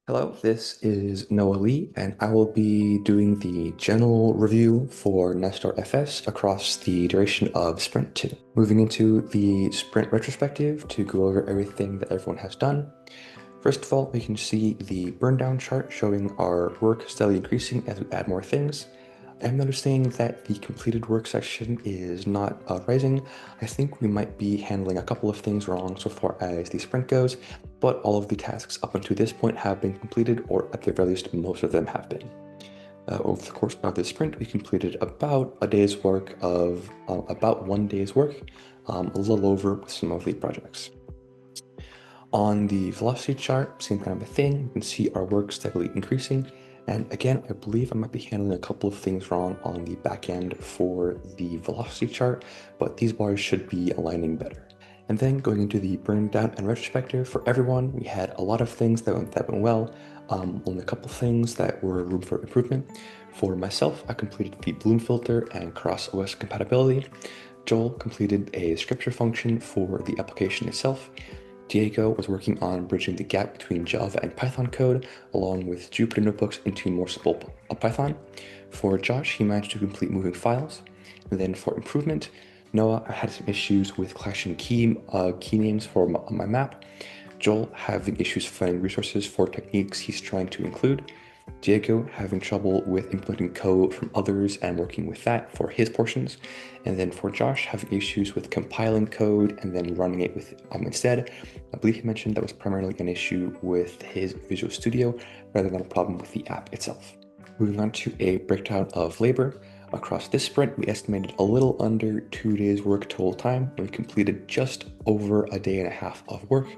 Hello, this is Noah Lee, and I will be doing the general review for Nestor FS across the duration of Sprint 2. Moving into the Sprint retrospective to go over everything that everyone has done. First of all, we can see the burn down chart showing our work steadily increasing as we add more things. I'm noticing that the completed work section is not rising. I think we might be handling a couple of things wrong so far as the sprint goes, but all of the tasks up until this point have been completed, or at the very least, most of them have been. Over the course of this sprint, we completed about a day's work of about 1 day's work, a little over with some of the projects. On the velocity chart, same kind of a thing. You can see our work steadily increasing. And again, I believe I might be handling a couple of things wrong on the back end for the velocity chart, but these bars should be aligning better. And then going into the burn down and retrospective for everyone, we had a lot of things that went well, only a couple things that were room for improvement. For myself, I completed the bloom filter and cross OS compatibility. Joel completed a scripture function for the application itself. Diego was working on bridging the gap between Java and Python code, along with Jupyter notebooks into more simple Python. For Josh, he managed to complete moving files. And then for improvement, Noah had some issues with clashing key names for my map. Joel having issues finding resources for techniques he's trying to include. Diego having trouble with inputting code from others and working with that for his portions. And then for Josh, having issues with compiling code and then running it with instead. I believe he mentioned that was primarily an issue with his Visual Studio rather than a problem with the app itself. Moving on to a breakdown of labor. Across this sprint, we estimated a little under 2 days work total time, and we completed just over a day and a half of work.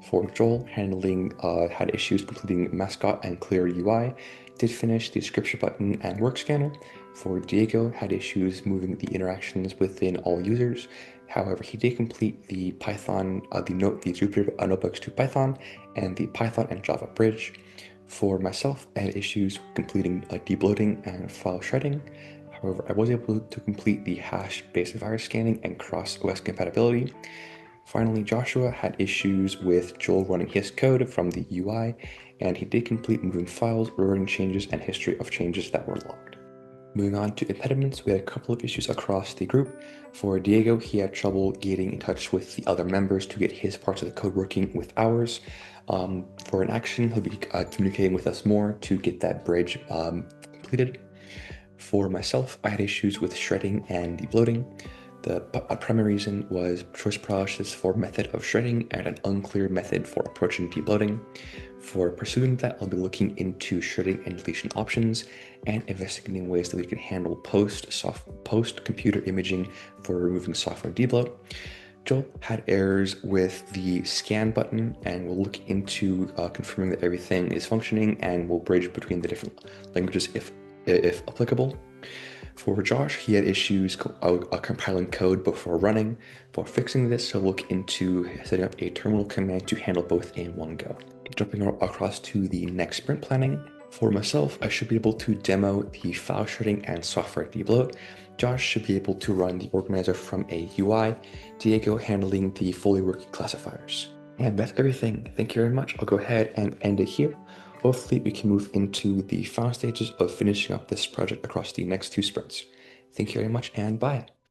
For Joel, had issues completing Mascot and Clear UI, did finish the scripture button and work scanner. For Diego, had issues moving the interactions within all users. However, he did complete the Python, the Jupyter notebooks to Python, and the Python and Java bridge. For myself, I had issues completing debloating and file shredding. However, I was able to complete the hash-based virus scanning and cross-OS compatibility. Finally, Joshua had issues with Joel running his code from the UI, and he did complete moving files, reverting changes, and history of changes that were logged. Moving on to impediments, we had a couple of issues across the group. For Diego, he had trouble getting in touch with the other members to get his parts of the code working with ours. For an action, he'll be communicating with us more to get that bridge completed. For myself, I had issues with shredding and debloating. The primary reason was choice paralysis for method of shredding and an unclear method for approach and debloating. For pursuing that, I'll be looking into shredding and deletion options and investigating ways that we can handle post-computer imaging for removing software debloat. Joel had errors with the scan button, and we'll look into confirming that everything is functioning, and we'll bridge between the different languages if applicable. For Josh, he had issues compiling code before running. For fixing this, he'll look into setting up a terminal command to handle both in one go. Jumping across to the next sprint planning. For myself, I should be able to demo the file shredding and software debloat. Josh should be able to run the organizer from a UI, Diego handling the fully working classifiers. And that's everything. Thank you very much. I'll go ahead and end it here. Hopefully we can move into the final stages of finishing up this project across the next 2 sprints. Thank you very much and bye.